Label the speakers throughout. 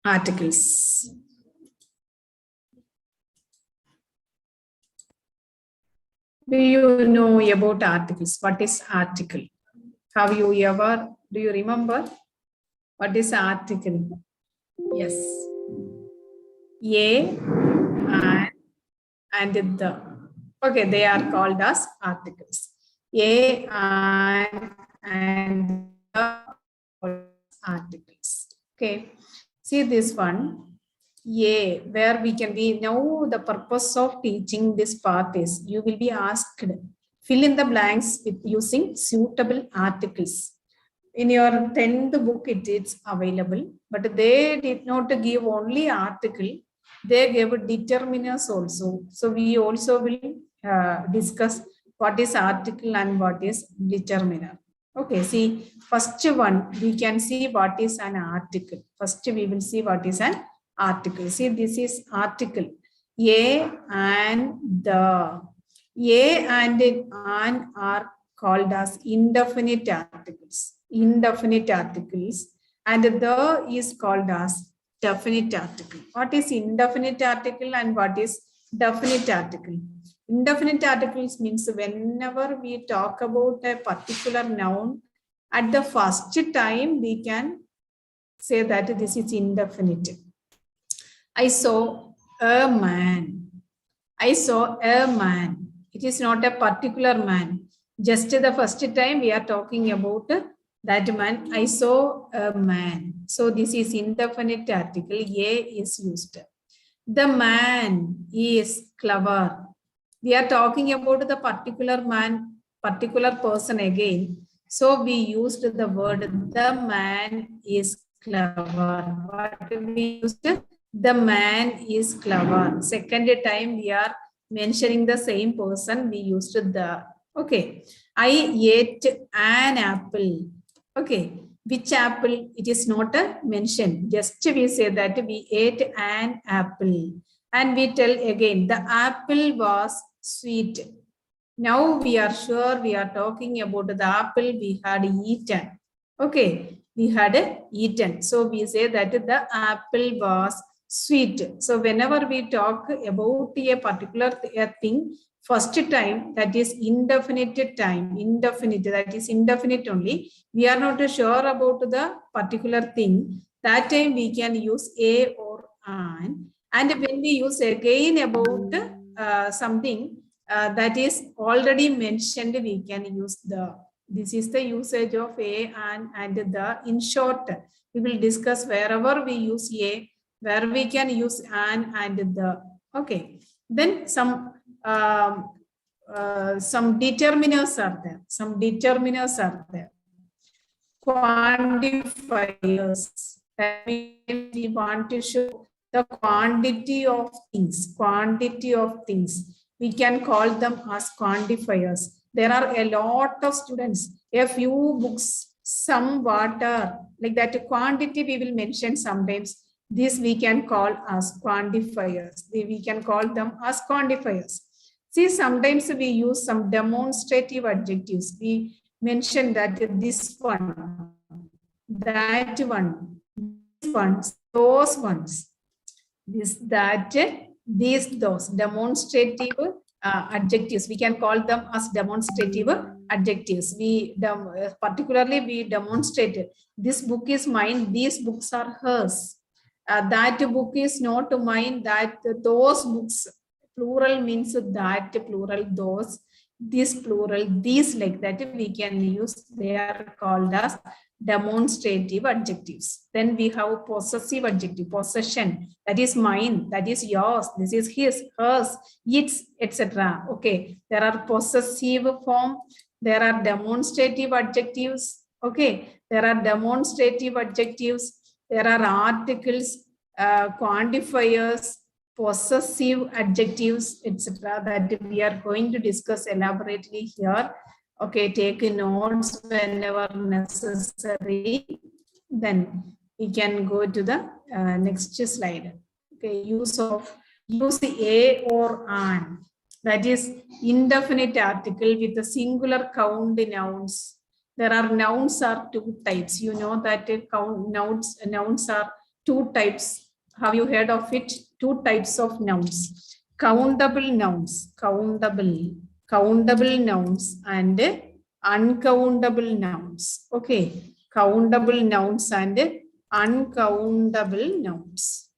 Speaker 1: Articles. Do you know about articles? What is article? Have you ever, do you remember? What is article? Yes. A and the. Okay, they are called as articles. A and the articles. Okay. See this one. A, where we can be now the purpose of teaching this part is you will be asked fill in the blanks with using suitable articles. In your 10th book it's available, but they did not give only article, they gave determiners also. So we also will discuss what is article and what is determiner. Okay, see, first one we can see what is an article. First we will see what is an article. See, this is article. A and the. A and an are called as indefinite articles. Indefinite articles, and the is called as definite article. What is indefinite article and what is definite article? Indefinite articles means whenever we talk about a particular noun, at the first time we can say that this is indefinite. I saw a man. I saw a man. It is not a particular man. Just the first time we are talking about that man. I saw a man. So this is indefinite article. A is used. The man is clever. We are talking about the particular man, particular person again. So we used the word the man is clever. What we used? The man is clever. Second time we are mentioning the same person, we used the. Okay, I ate an apple. Okay, which apple? It is not mentioned. Just we say that we ate an apple. And we tell again, the apple was sweet. Now we are sure we are talking about the apple we had eaten. Okay, we had eaten. So we say that the apple was sweet. So whenever we talk about a particular thing, first time, that is indefinite time, indefinite, that is indefinite only. We are not sure about the particular thing. That time we can use a or an. And when we use again about something that is already mentioned, we can use the. This is the usage of a and the. In short, we will discuss wherever we use a, where we can use an and the. Okay, then some determiners are there. Some determiners are there. Quantifiers. That means we want to show the quantity of things. Quantity of things. We can call them as quantifiers. There are a lot of students, a few books, some water, like that quantity we will mention sometimes. This we can call as quantifiers. We can call them as quantifiers. See, sometimes we use some demonstrative adjectives. We mention that this one, that one, this one, those ones, this, that, these, those, demonstrative adjectives. We can call them as demonstrative adjectives. We particularly we demonstrated this book is mine, these books are hers. That book is not mine, that those books, plural means that, plural those, this plural, these, like that we can use. They are called as demonstrative adjectives. Then we have possessive adjective, possession, that is mine, that is yours, this is his, hers, its, etc. Okay, there are possessive form, there are demonstrative adjectives. Okay, there are demonstrative adjectives, there are articles, quantifiers, possessive adjectives, etc. that we are going to discuss elaborately here. Okay, take notes whenever necessary. Then we can go to the next slide. Okay, use a or an. That is indefinite article with a singular count nouns. There are nouns are two types. You know that count nouns are two types. Have you heard of it? Two types of nouns. Countable nouns, countable nouns and uncountable nouns. Okay, countable nouns and uncountable nouns.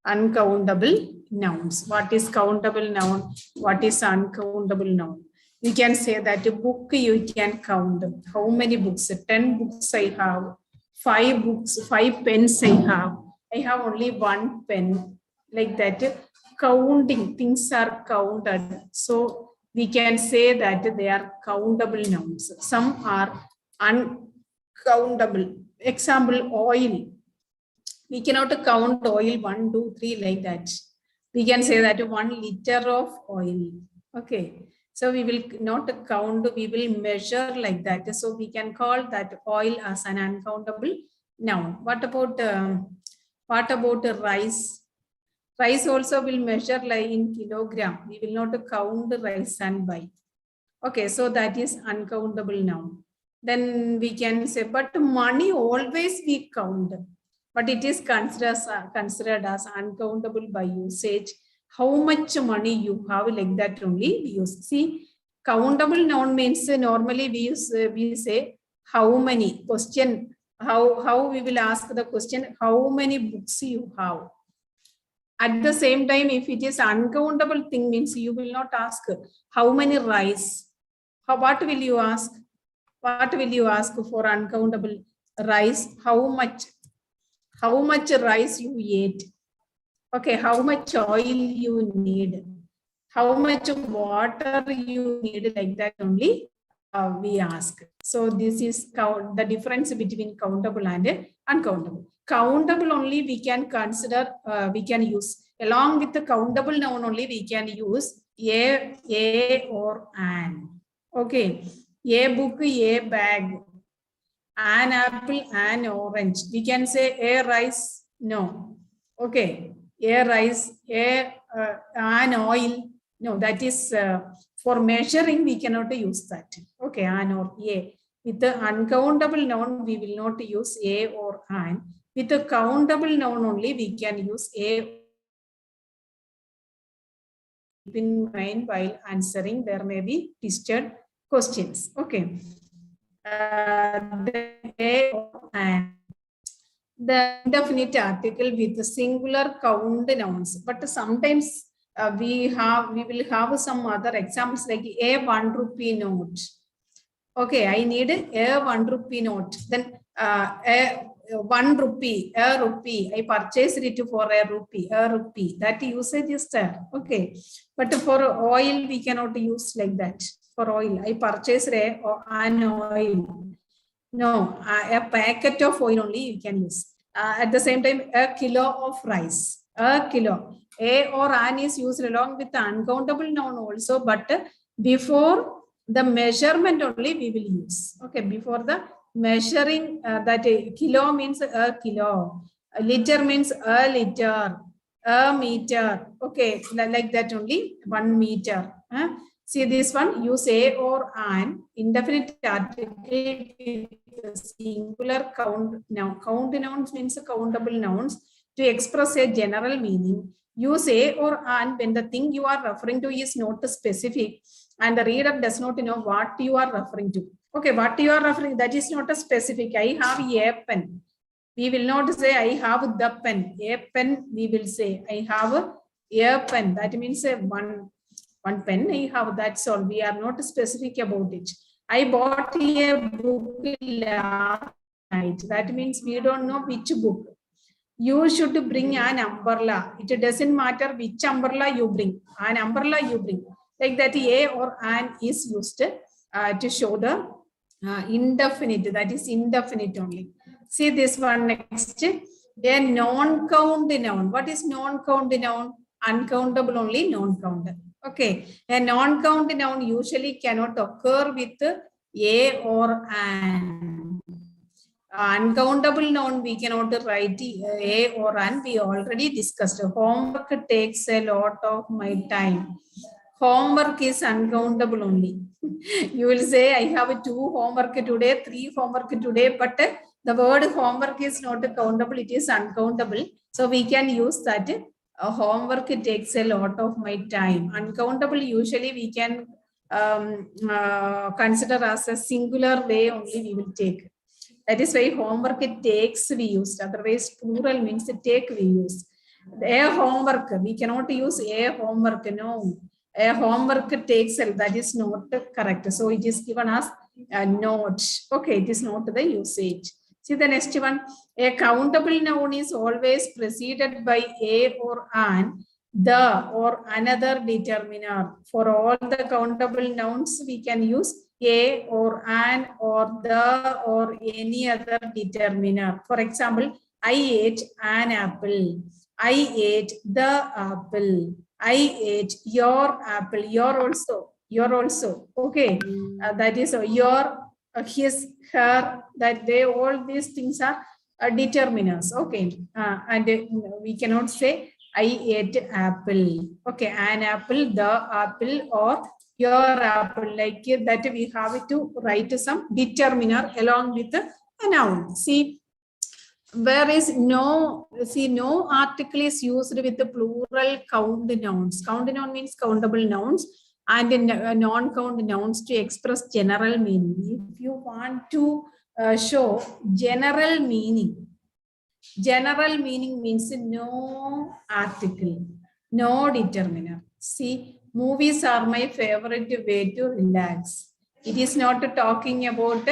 Speaker 1: Uncountable nouns. What is countable noun? What is uncountable noun? We can say that a book you can count. How many books? 10 books I have. 5 books, 5 pens I have. I have only 1 pen. Like that. Counting, things are counted. So we can say that they are countable nouns. Some are uncountable. Example, oil. We cannot count oil 1, 2, 3 like that. We can say that 1 liter of oil. Okay. So we will not count, we will measure like that. So we can call that oil as an uncountable noun. What about rice? Rice also will measure like in kilogram. We will not count rice and buy. Okay, so that is uncountable noun. Then we can say, but money always we count. But it is considered as uncountable by usage. How much money you have, like that only we use. See, countable noun means normally we say how many. Question, how we will ask the question, how many books you have. At the same time, if it is uncountable thing means you will not ask how many rice. What will you ask? What will you ask for uncountable rice? How much rice you ate? Okay, how much oil you need? How much water you need? Like that only we ask. So this is the difference between countable and uncountable. Countable only we can consider, we can use. Along with the countable noun only we can use a or an. Okay, a book, a bag, an apple, an orange. We can say a rice, no. Okay, a rice, an oil, no. That is for measuring we cannot use that. Okay, an or a. With the uncountable noun we will not use a or an. With the countable noun only we can use a. Keep in mind while answering, there may be twisted questions. Okay. A or an. The indefinite article with the singular count nouns, but sometimes we will have some other examples like a 1 rupee note. Okay, I need a 1 rupee note. Then a 1 rupee, a rupee. I purchased it for a rupee. That usage is there. Okay, but for oil we cannot use like that. For oil, I purchased an oil. No, a packet of oil only you can use. At the same time, a kilo of rice. A kilo. A or an is used along with the uncountable noun also, but before the measurement only we will use. Okay, before the measuring, that kilo means a kilo. A liter means a liter. A meter. Okay, like that only, 1 meter. See this one, use a or an indefinite article with singular count noun. Count nouns means countable nouns to express a general meaning. Use a or an when the thing you are referring to is not specific and the reader does not know what you are referring to. Okay, what you are referring, that is not a specific. I have a pen. We will not say I have the pen. A pen, we will say I have a pen. That means one pen I have, that's all. We are not specific about it. I bought a book last night. That means we don't know which book. You should bring an umbrella. It doesn't matter which umbrella you bring. An umbrella you bring. Like that, a or an is used to show the indefinite. That is indefinite only. See this one next. A non-count noun. What is non-count noun? Uncountable only, non-count. Okay, a non-count noun usually cannot occur with a or an. Uncountable noun we cannot write a or an. We already discussed. Homework takes a lot of my time. Homework is uncountable only. You will say I have 2 homework today, 3 homework today, but The word homework is not countable, it is uncountable. So we can use that. Homework takes a lot of my time. Uncountable, usually we can consider as a singular way only we will take. That is why homework it takes we used. Otherwise, plural means take we use. A homework, we cannot use a homework. No, a homework takes, that is not correct. So it is given as a note. Okay, it is not the usage. See the next one. A countable noun is always preceded by a or an, the or another determiner. For all the countable nouns, we can use a or an or the or any other determiner. For example, I ate an apple. I ate the apple. I ate your apple. Your also. Your also. Okay. That is your, his, her, that they, all these things are determiners. Okay. And we cannot say I ate apple. Okay. An apple, the apple, or your apple. Like that, we have to write some determiner along with a noun. See, where is no, see, no article is used with the plural count nouns. Count noun means countable nouns, and non-count nouns to express general meaning. If you want to show general meaning means no article, no determiner. See, movies are my favorite way to relax. It is not talking about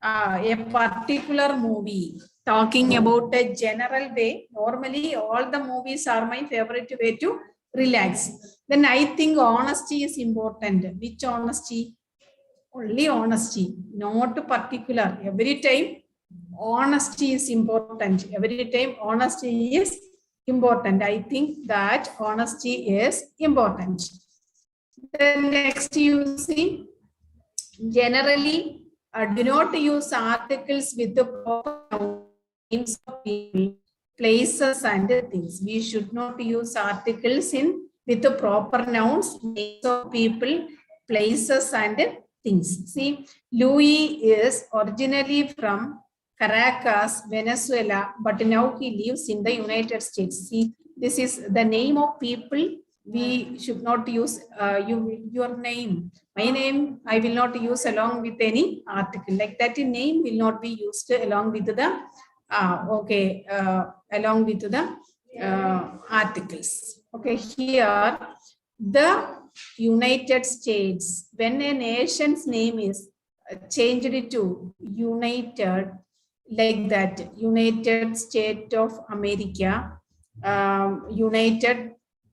Speaker 1: a particular movie, talking about a general way. Normally, all the movies are my favorite way to relax. Then I think honesty is important. Which honesty? Only honesty, not particular. Every time honesty is important. Every time honesty is important. I think that honesty is important. Then next you see, generally do not use articles with the proper names of people, places and things. We should not use articles with the proper nouns, names of people, places and things. See, Louis is originally from Caracas, Venezuela, but now he lives in the United States. See, this is the name of people. We should not use your name. My name, I will not use along with any article. Like that, name will not be used along with the along with the articles. Okay, here the United States. When a nation's name is changed to United, like that, United States of America, United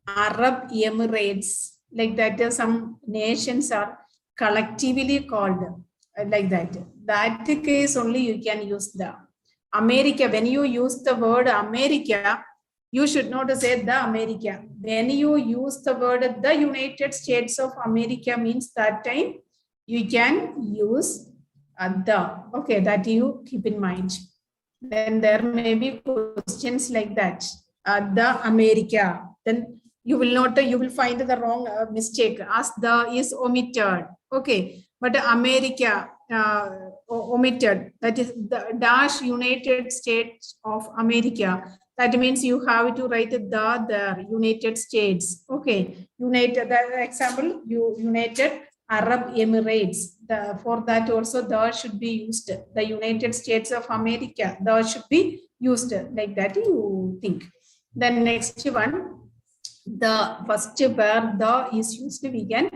Speaker 1: Arab Emirates, like that, some nations are collectively called like that. That case only you can use the America. When you use the word America, you should not say the America. When you use the word the United States of America, means that time you can use the. Okay, that you keep in mind. Then there may be questions like that. The America. Then you will not, you will find the wrong mistake, as the is omitted. Okay, but America omitted, that is the dash United States of America. That means you have to write the United States. Okay, United, the example, United Arab Emirates. For that also the should be used. The United States of America, the should be used. Like that you think. Then next one, the first where the is used, we can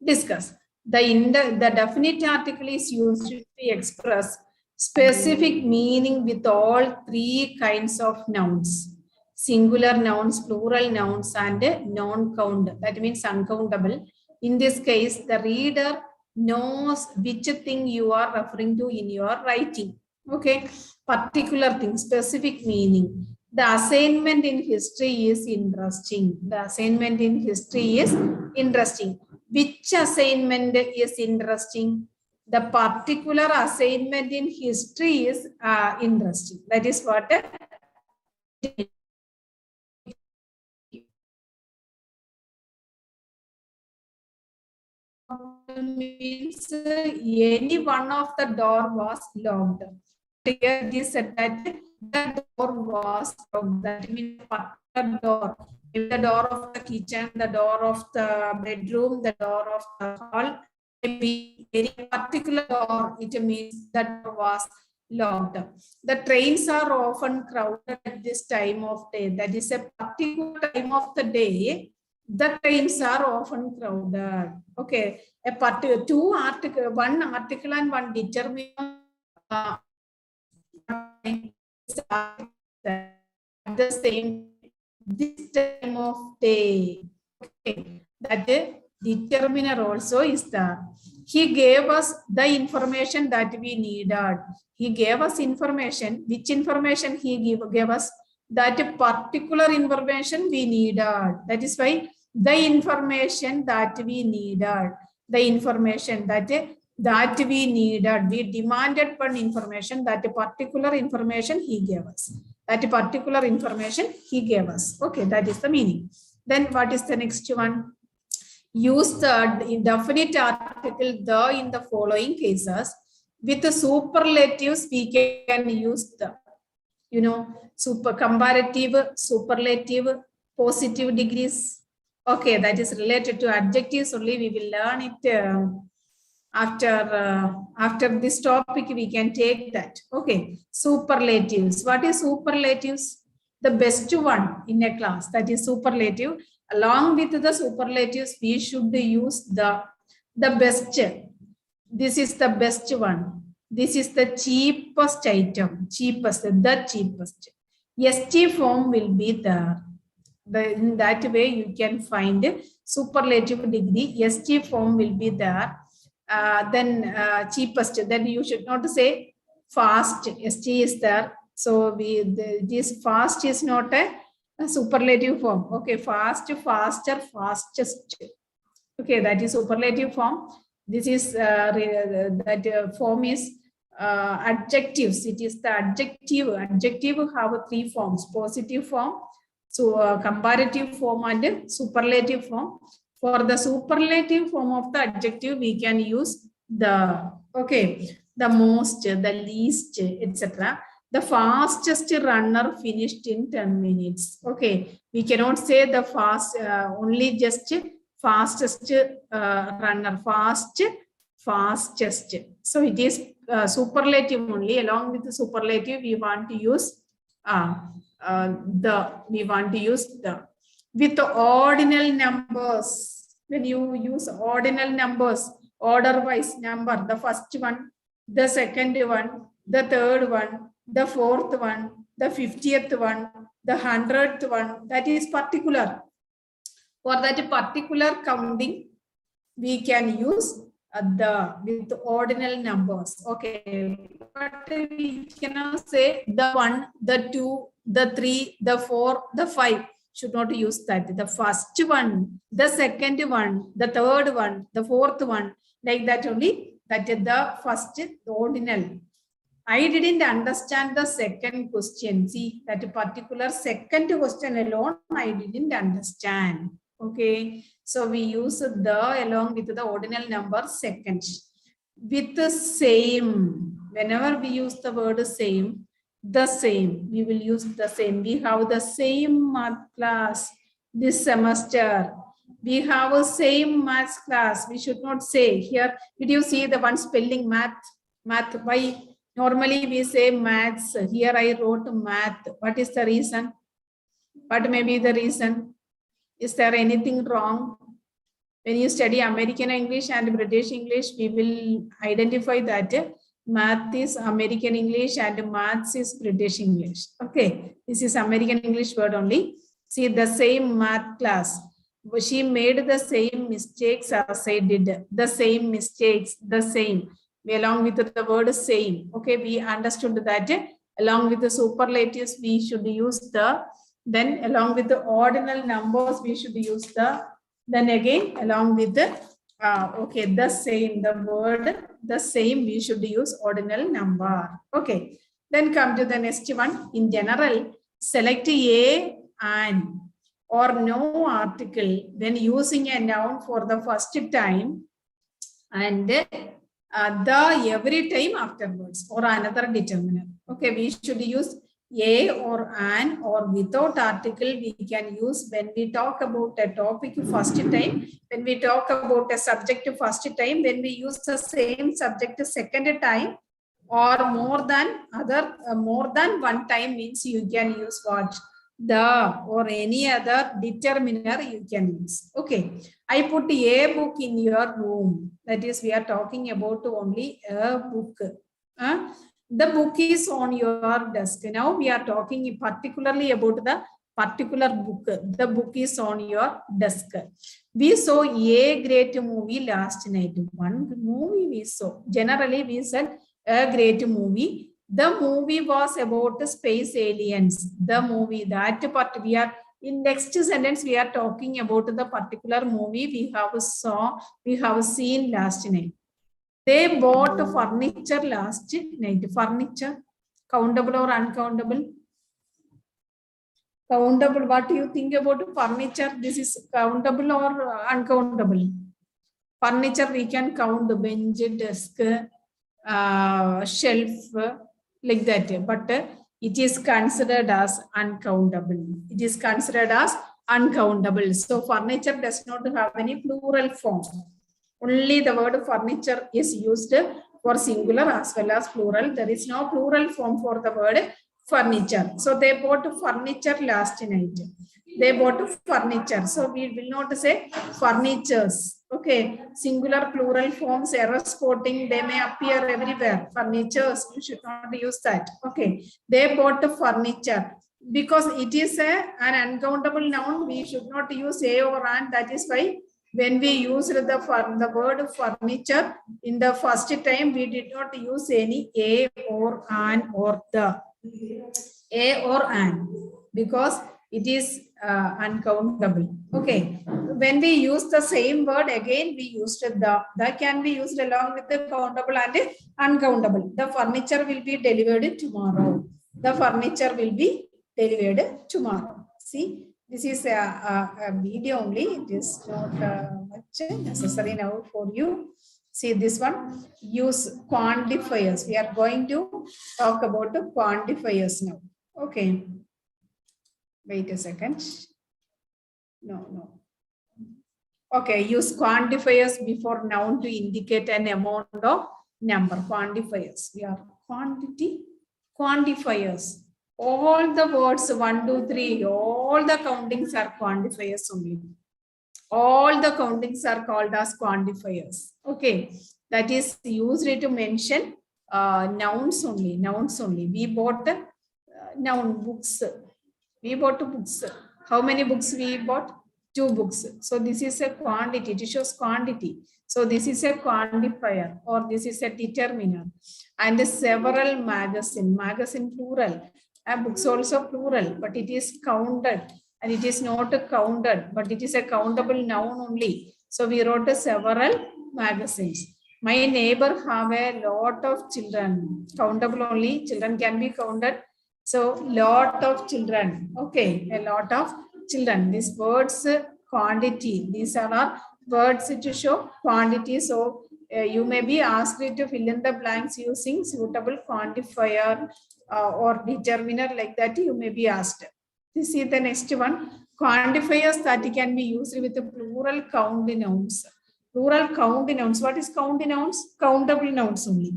Speaker 1: discuss. The definite article is used to express specific meaning with all three kinds of nouns: singular nouns, plural nouns, and non-count. That means uncountable. In this case, the reader knows which thing you are referring to in your writing. Okay, particular thing, specific meaning. The assignment in history is interesting. The assignment in history is interesting. Which assignment is interesting? The particular assignment in history is interesting. That is what means any one of the door was locked. here it is said that the door was locked. That means particular door. If the door of the kitchen, the door of the bedroom, the door of the hall, maybe any particular door, it means that door was locked. The trains are often crowded at this time of day. That is a particular time of the day. The trains are often crowded. Okay, a particular one article and one determinant at the same this time of day. Okay, that determiner also is there. He gave us the information that we needed. He gave us information. Which information he gave us? That particular information we needed. That is why the information that we needed. The information that we needed. We demanded one information. That particular information he gave us. That particular information he gave us. Okay, that is the meaning. Then what is the next one? Use the definite article the in the following cases. With the superlatives, we can use the, comparative, superlative, positive degrees. Okay, that is related to adjectives only. We will learn it after this topic. We can take that. Okay, superlatives. What is superlatives? The best one in a class. That is superlative. Along with the superlatives, we should use the best. This is the best one. This is the cheapest item. Cheapest, the cheapest. ST form will be there. In that way, you can find superlative degree. ST form will be there. Then cheapest. Then you should not say fast. ST is there. So this fast is not a superlative form. Okay, fast, faster, fastest. Okay, that is superlative form. This is that form is adjectives. It is the adjective. Adjective have three forms: positive form, so comparative form, and superlative form. For the superlative form of the adjective, we can use the the most, the least, etc. The fastest runner finished in 10 minutes. Okay, we cannot say the only just fastest runner, fastest. So it is superlative only. Along with the superlative, we want to use with the ordinal numbers. When you use ordinal numbers, order-wise number, the first one, the second one, the third one, the fourth one, the 50th one, the 100th one, that is particular. For that particular counting, we can use with ordinal numbers. Okay, but we cannot say the 1, the 2, the 3, the 4, the 5. Should not use that. The first one, the second one, the third one, the fourth one, like that only. That is the first, the ordinal. I didn't understand the second question. See, that particular second question alone, I didn't understand. Okay, so we use the along with the ordinal number second. With the same, whenever we use the word same, the same, we will use the same. We have the same math class this semester. We have a same math class. We should not say here. Did you see the one spelling math? Math. Why? Normally we say maths. Here I wrote math. What is the reason? What may be the reason? Is there anything wrong? When you study American English and British English, we will identify that math is American English and maths is British English. Okay, this is American English word only. See, the same math class. She made the same mistakes as I did. The same mistakes, the same. Along with the word same. Okay, we understood that along with the superlatives, we should use the, then along with the ordinal numbers, we should use the, then again, along with the, the same, the word, the same, we should use ordinal number. Okay, then come to the next one. In general, select a and or no article when using a noun for the first time and the every time afterwards or another determiner. Okay, we should use a or an, or without article we can use when we talk about a topic first time, when we talk about a subject first time, when we use the same subject second time, or more than one time, means you can use what? The or any other determiner you can use. Okay, I put a book in your room. That is, we are talking about only a book. The book is on your desk. Now we are talking particularly about the particular book. The book is on your desk. We saw a great movie last night. One movie we saw. Generally, we said a great movie. The movie was about space aliens. The movie, that part we are in next sentence we are talking about the particular movie we have seen last night. They bought furniture last night. Furniture, countable or uncountable? Countable. What do you think about furniture? This is countable or uncountable? Furniture we can count: the bench, desk, shelf, like that. But it is considered as uncountable. It is considered as uncountable. So furniture does not have any plural form. Only the word furniture is used for singular as well as plural. There is no plural form for the word furniture. So they bought furniture last night. They bought furniture. So we will not say furnitures. Okay, singular plural forms, error spotting, they may appear everywhere. Furnitures, you should not use that. Okay, they bought furniture. Because it is an uncountable noun, we should not use a or an. That is why when we used the word furniture in the first time, we did not use any a or an or the. A or an, because it is uncountable. Okay. When we use the same word again, we used the. That can be used along with the countable and uncountable. The furniture will be delivered tomorrow. The furniture will be delivered tomorrow. See, this is a video only. It is not much necessary now for you. See this one. Use quantifiers. We are going to talk about the quantifiers now. Okay. Wait a second. No. Okay, use quantifiers before noun to indicate an amount of number. Quantifiers. We are quantity. Quantifiers. All the words 1, 2, 3, all the countings are quantifiers only. All the countings are called as quantifiers. Okay, that is used to mention nouns only. Nouns only. We bought noun books. We bought books. How many books we bought? 2 books. So this is a quantity. It shows quantity. So this is a quantifier, or this is a determiner. And several magazine. Magazine plural. Books also plural, but it is counted. And it is not counted, but it is a countable noun only. So we wrote several magazines. My neighbor have a lot of children. Countable only. Children can be counted. So lot of children. Okay, a lot of children. These words quantity. These are our words to show quantity. So you may be asked to fill in the blanks using suitable quantifier or determiner, like that. You may be asked. This is the next one. Quantifiers that can be used with the plural count nouns. Plural count nouns. What is count nouns? Countable nouns only.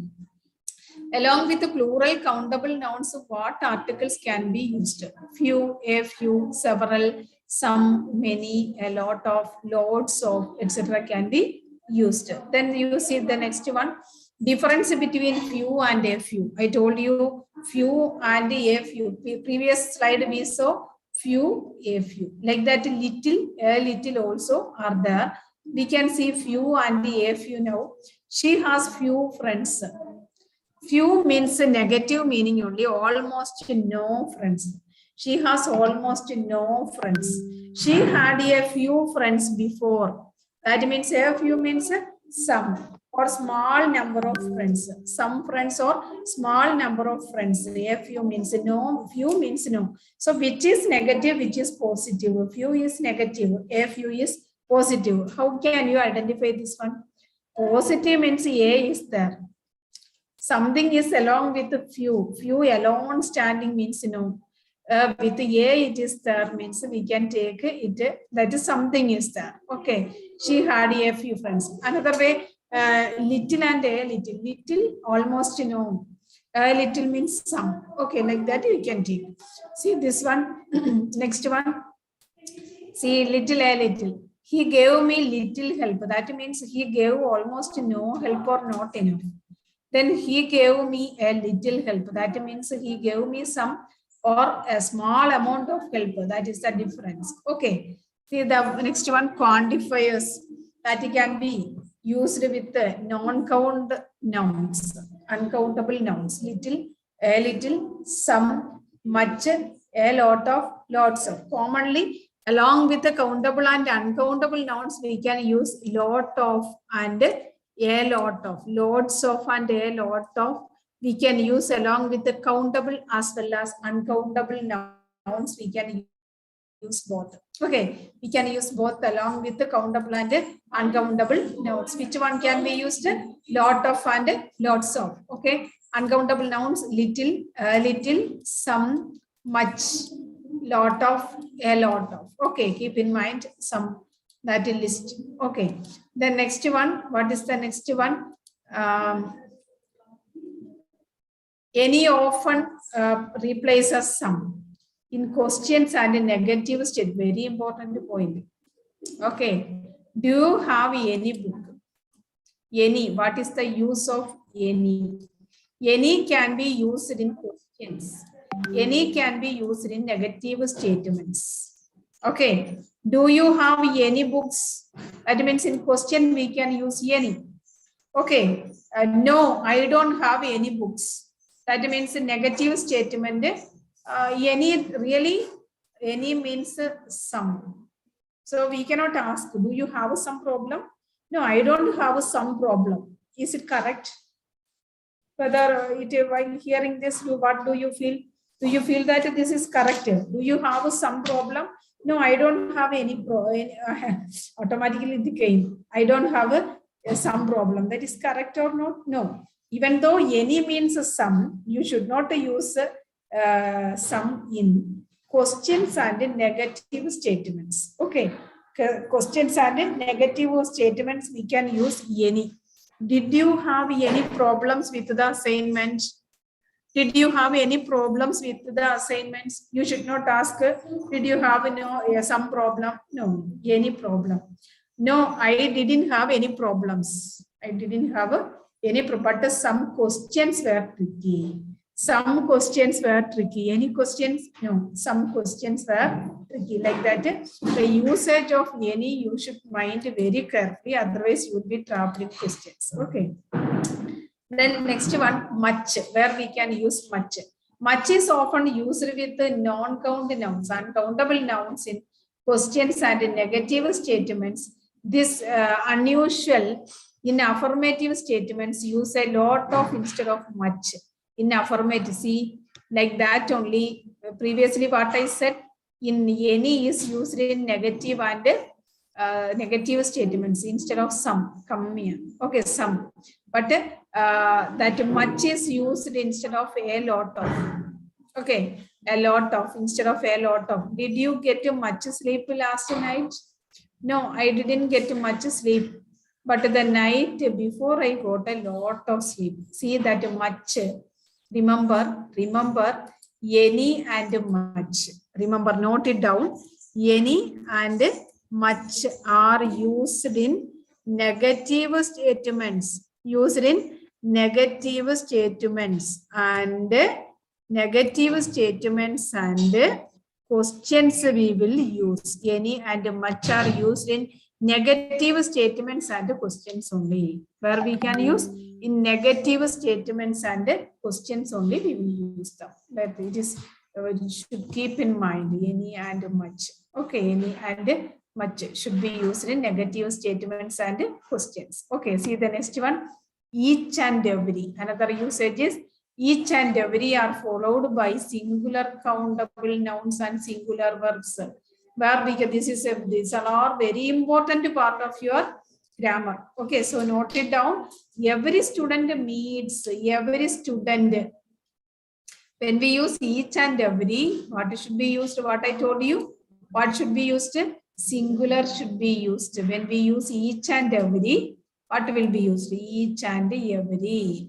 Speaker 1: Along with the plural countable nouns, what articles can be used? Few, a few, several, some, many, a lot of, lots of, etc. can be used. Then you see the next one. Difference between few and a few. I told you few and a few. Previous slide we saw few, a few. Like that, little, a little also are there. We can see few and a few now. She has few friends. Few means negative meaning only, almost no friends. She has almost no friends. She had a few friends before. That means a few means some or small number of friends. Some friends or small number of friends. A few means no, few means no. So which is negative, which is positive? Few is negative, a few is positive. How can you identify this one? Positive means A is there. Something is along with a few. Few alone standing means no. With a it is there means we can take it. That is something is there. Okay. She had a few friends. Another way, little and a little. Little almost no. A little means some. Okay, like that you can take. See this one. Next one. See, little a little. He gave me little help. That means he gave almost no help or not enough. Then he gave me a little help. That means he gave me some or a small amount of help. That is the difference. Okay. See the next one, quantifiers. That can be used with the non-count nouns, uncountable nouns. Little, a little, some, much, a lot of, lots of. Commonly, along with the countable and uncountable nouns, we can use lot of and a lot of, lots of and a lot of. We can use along with the countable as well as uncountable nouns. We can use both. Okay, we can use both along with the countable and uncountable nouns. Which one can be used? Lot of and lots of. Okay, uncountable nouns, little, little, some, much, lot of, a lot of. Okay, keep in mind some that is list. Okay, the next one, what is the next one? Any often replaces some in questions and in negative state. Very important point. Okay, do you have any book? Any, what is the use of any? Any can be used in questions. Any can be used in negative statements. Okay, do you have any books? That means in question we can use any. Okay, no, I don't have any books. That means a negative statement. Any, really, any means some. So we cannot ask, do you have some problem? No, I don't have some problem. Is it correct? Whether while hearing this, what do you feel? Do you feel that this is correct? Do you have some problem? No, I don't have any problem. Automatically it came. I don't have some problem. That is correct or not? No. Even though any means some, you should not use some in questions and negative statements. Okay. Questions and negative statements, we can use any. Did you have any problems with the assignment? Did you have any problems with the assignments? You should not ask, did you have some problem? No, any problem. No, I didn't have any problems. I didn't have any problem, but some questions were tricky. Some questions were tricky. Any questions? No, some questions were tricky. Like that, the usage of any you should mind very carefully, otherwise you will be trapped in questions. Okay. Then next one, much, where we can use much. Much is often used with the non-count nouns, uncountable nouns in questions and in negative statements. This unusual in affirmative statements use a lot of instead of much. In affirmative, see, like that only. Previously what I said, in any is used in negative and negative statements instead of some. Come here. Okay, some. But that much is used instead of a lot of. Okay, a lot of instead of a lot of. Did you get much sleep last night? No, I didn't get much sleep. But the night before I got a lot of sleep. See that much. Remember, any and much. Remember, note it down. Any and much are used in negative statements. Used in negative statements and questions we will use. Any and much are used in negative statements and questions only. Where we can use in negative statements and questions only, we will use them. That it is, you should keep in mind any and much. Okay, any and much should be used in negative statements and questions. Okay, see the next one, each and every. Another usage is each and every are followed by singular countable nouns and singular verbs. Where we get, these are very important part of your Grammar. Okay, so note it down. Every student meets, every student. When we use each and every, what should be used? What I told you? What should be used? Singular should be used. When we use each and every, what will be used? Each and every.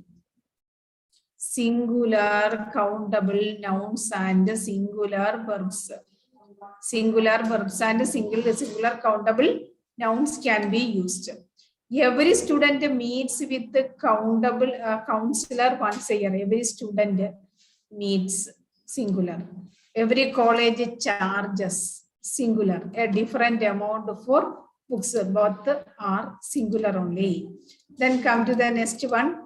Speaker 1: Singular countable nouns and singular verbs. Singular verbs and singular countable nouns can be used. Every student meets with the countable counselor once a year. Every student meets singular. Every college charges singular. A different amount for books, both are singular only. Then come to the next one.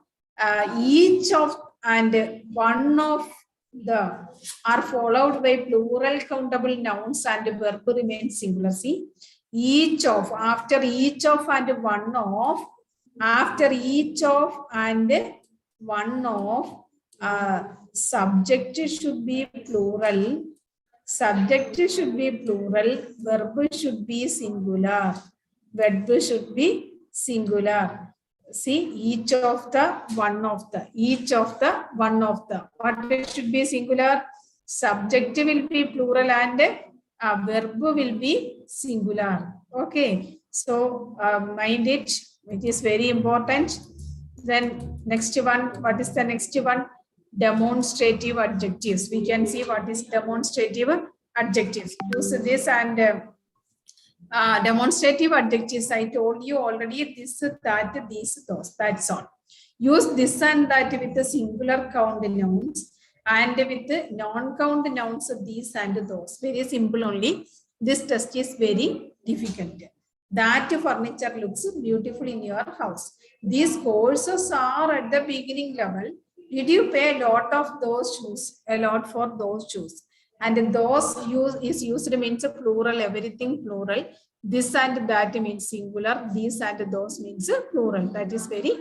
Speaker 1: Each of and one of the are followed by plural countable nouns and verb remains singular. See, each of, after each of and one of, after each of and one of, subject should be plural, subject should be plural, verb should be singular, verb should be singular. See, each of the, one of the, each of the, one of the. What it should be singular? Subject will be plural and verb will be singular. Okay, so mind it. It is very important. Then next one, what is the next one? Demonstrative adjectives. We can see what is demonstrative adjectives. Use this and demonstrative adjectives. I told you already this, that, these, those. That's all. Use this and that with the singular count nouns and with the non-count nouns of these and those. Very simple only. This test is very difficult. That furniture looks beautiful in your house. These courses are at the beginning level. Did you pay a lot of those shoes? A lot for those shoes. And those is used means plural, everything plural. This and that means singular. These and those means plural. That is very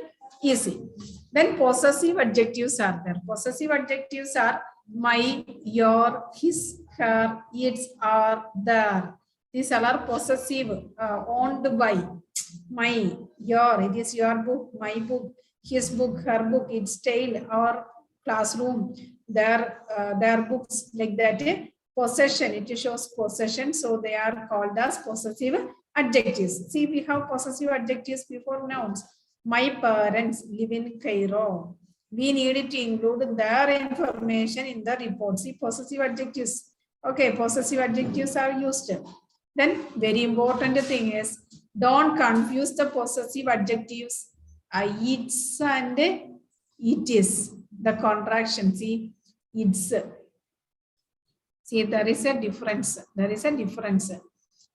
Speaker 1: easy. Then possessive adjectives are there. Possessive adjectives are my, your, his, her, its, are, there. These all are possessive, owned by. My, your, it is your book, my book, his book, her book, its tail, our classroom, their books, like that. Possession, it shows possession, so they are called as possessive adjectives. See, we have possessive adjectives before nouns. My parents live in Cairo. We need to include their information in the report. See, possessive adjectives. Okay, possessive adjectives are used. Then very important thing is, don't confuse the possessive adjectives. It's and it is. The contraction, see, it's. See, there is a difference. There is a difference.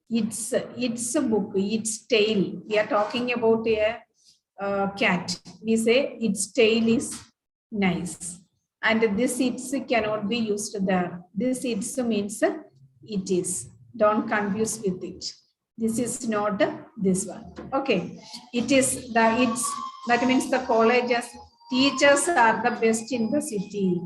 Speaker 1: It's a book, its tail. We are talking about a cat. We say its tail is nice. And this it's cannot be used there. This it's means it is. Don't confuse with it. This is not this one. Okay. It is the it's, that means the colleges, teachers are the best in the city.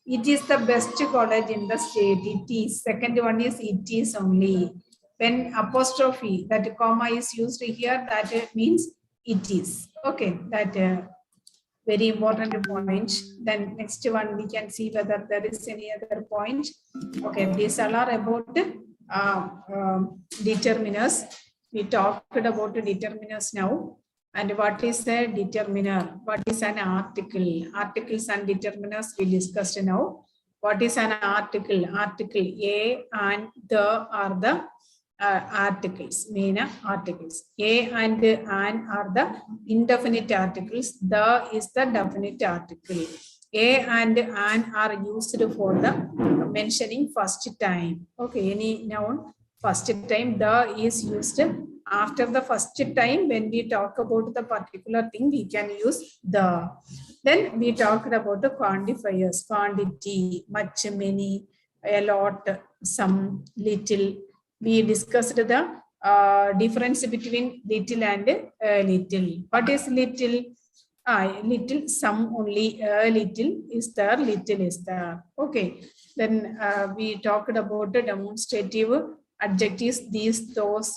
Speaker 1: It is the best college in the state. It is. Second one is it is only. When apostrophe, that comma is used here, that means it is. Okay, that very important point. Then next one, we can see whether there is any other point. Okay, these all are about determiners. We talked about determiners now. And what is a determiner? What is an article? Articles and determiners we discussed now. What is an article? Article A and the are the articles, main articles. A and an are the indefinite articles. The is the definite article. A and an are used for the mentioning first time. Okay, any noun first time, the is used. After the first time, when we talk about the particular thing, we can use the. Then we talked about the quantifiers, quantity, much, many, a lot, some, little. We discussed the difference between little and little. What is little? Little, some only, little is there, little is there. Okay. Then we talked about the demonstrative adjectives, these, those,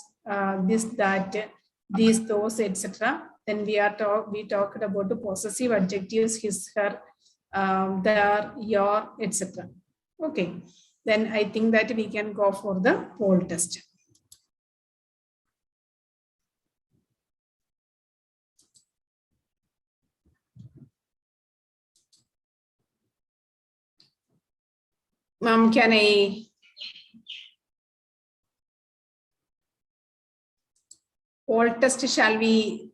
Speaker 1: this, that. these, those, etc. Then we talked about the possessive adjectives, his, her, their, your, etc. Okay. Then I think that we can go for the poll test. Ma'am, can I? Poll test, shall we?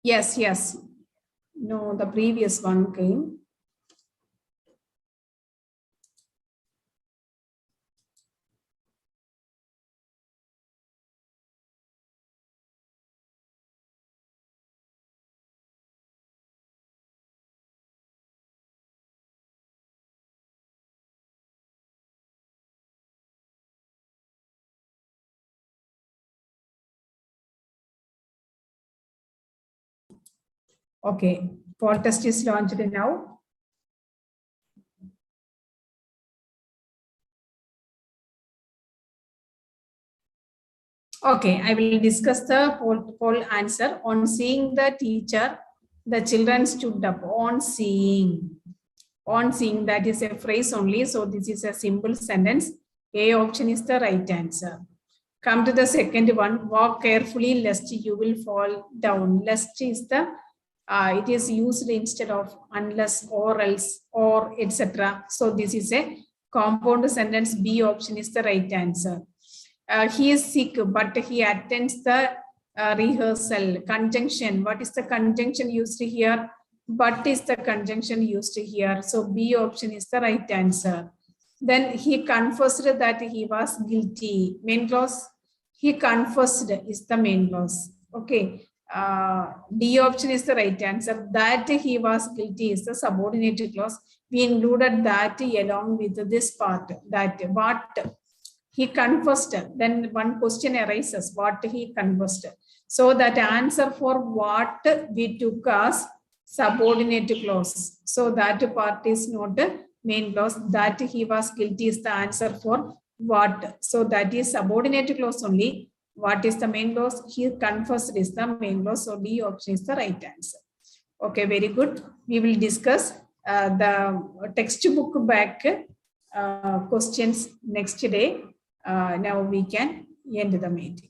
Speaker 1: Yes, yes. No, the previous one came. Okay, poll test is launched now. Okay, I will discuss the poll answer. On seeing the teacher, the children stood up. On seeing. On seeing, that is a phrase only. So this is a simple sentence. A option is the right answer. Come to the second one. Walk carefully lest you will fall down. Lest is the, it is used instead of unless or else or etc. So this is a compound sentence. B option is the right answer. He is sick, but he attends the rehearsal. Conjunction. What is the conjunction used here? But is the conjunction used here? So B option is the right answer. Then he confessed that he was guilty. Main clause. He confessed is the main clause. Okay. D option is the right answer. That he was guilty is the subordinate clause. We included that along with this part. That what he confessed. Then one question arises, what he confessed. So that answer for what we took as subordinate clause. So that part is not a main clause. That he was guilty is the answer for what. So that is subordinate clause only. What is the main clause? He confessed is the main clause. So D option is the right answer. Okay, very good. We will discuss the textbook back questions next day. Now we can end the meeting.